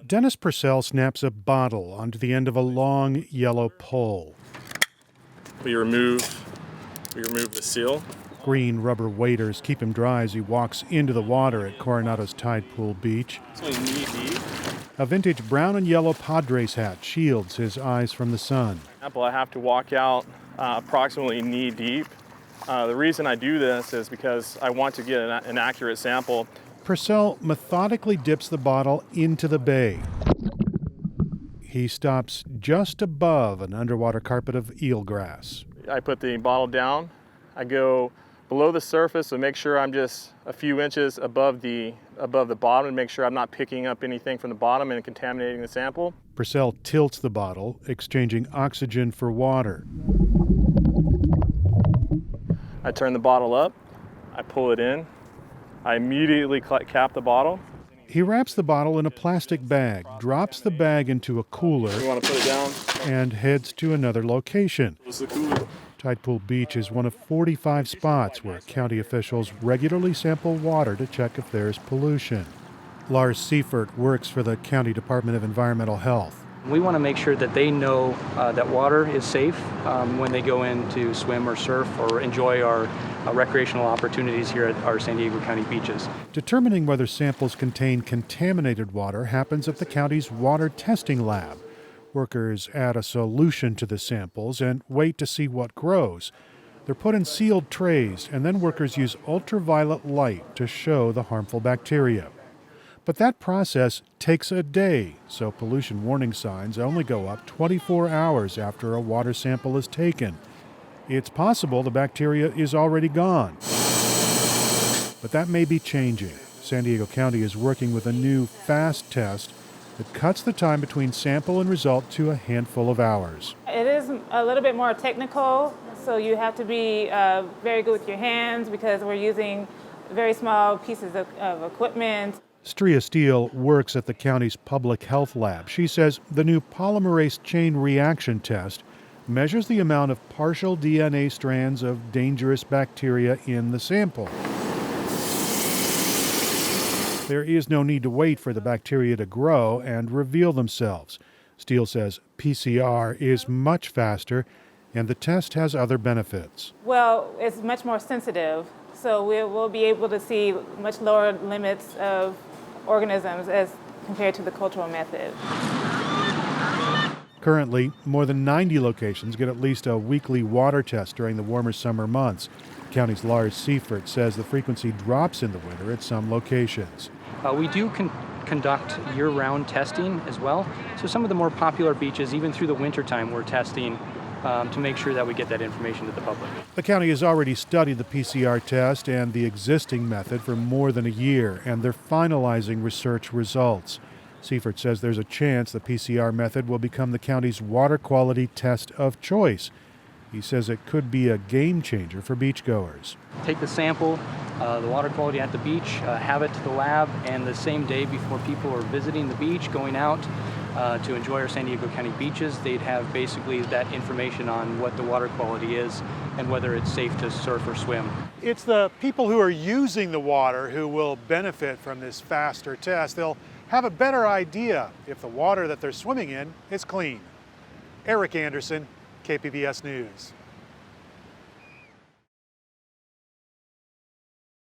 Dennis Purcell snaps a bottle onto the end of a long yellow pole. We remove the seal. Green rubber waders keep him dry as he walks into the water at Coronado's Tide Pool Beach. It's only knee deep. A vintage brown and yellow Padres hat shields his eyes from the sun. I have to walk out approximately knee deep. The reason I do this is because I want to get an accurate sample. Purcell methodically dips the bottle into the bay. He stops just above an underwater carpet of eelgrass. I put the bottle down. I go below the surface and make sure I'm just a few inches above the bottom and make sure I'm not picking up anything from the bottom and contaminating the sample. Purcell tilts the bottle, exchanging oxygen for water. I turn the bottle up, I pull it in, I immediately cap the bottle. He wraps the bottle in a plastic bag, drops the bag into a cooler, You want to put it down? and heads to another location. This is the cooler. Tide Pool Beach is one of 45 spots where county officials regularly sample water to check if there's pollution. Lars Seifert works for the County Department of Environmental Health. We want to make sure that they know that water is safe when they go in to swim or surf or enjoy our recreational opportunities here at our San Diego County beaches. Determining whether samples contain contaminated water happens at the county's water testing lab. Workers add a solution to the samples and wait to see what grows. They're put in sealed trays, and then workers use ultraviolet light to show the harmful bacteria. But that process takes a day, so pollution warning signs only go up 24 hours after a water sample is taken. It's possible the bacteria is already gone. But that may be changing. San Diego County is working with a new fast test that cuts the time between sample and result to a handful of hours. It is a little bit more technical, so you have to be very good with your hands because we're using very small pieces of equipment. Stria Steele works at the county's public health lab. She says the new polymerase chain reaction test measures the amount of partial DNA strands of dangerous bacteria in the sample. There is no need to wait for the bacteria to grow and reveal themselves. Steele says PCR is much faster, and the test has other benefits. Well, it's much more sensitive, so we'll be able to see much lower limits of organisms as compared to the cultural method. Currently, more than 90 locations get at least a weekly water test during the warmer summer months. The county's Lars Seifert says the frequency drops in the winter at some locations. We do conduct year-round testing as well. So some of the more popular beaches, even through the wintertime, we're testing to make sure that we get that information to the public. The county has already studied the PCR test and the existing method for more than a year, and they're finalizing research results. Seifert says there's a chance the PCR method will become the county's water quality test of choice. He says it could be a game changer for beachgoers. Take the sample, the water quality at the beach, have it to the lab, and the same day before people are visiting the beach, going out to enjoy our San Diego County beaches, they'd have basically that information on what the water quality is and whether it's safe to surf or swim. It's the people who are using the water who will benefit from this faster test. They'll have a better idea if the water that they're swimming in is clean. Eric Anderson, KPBS News.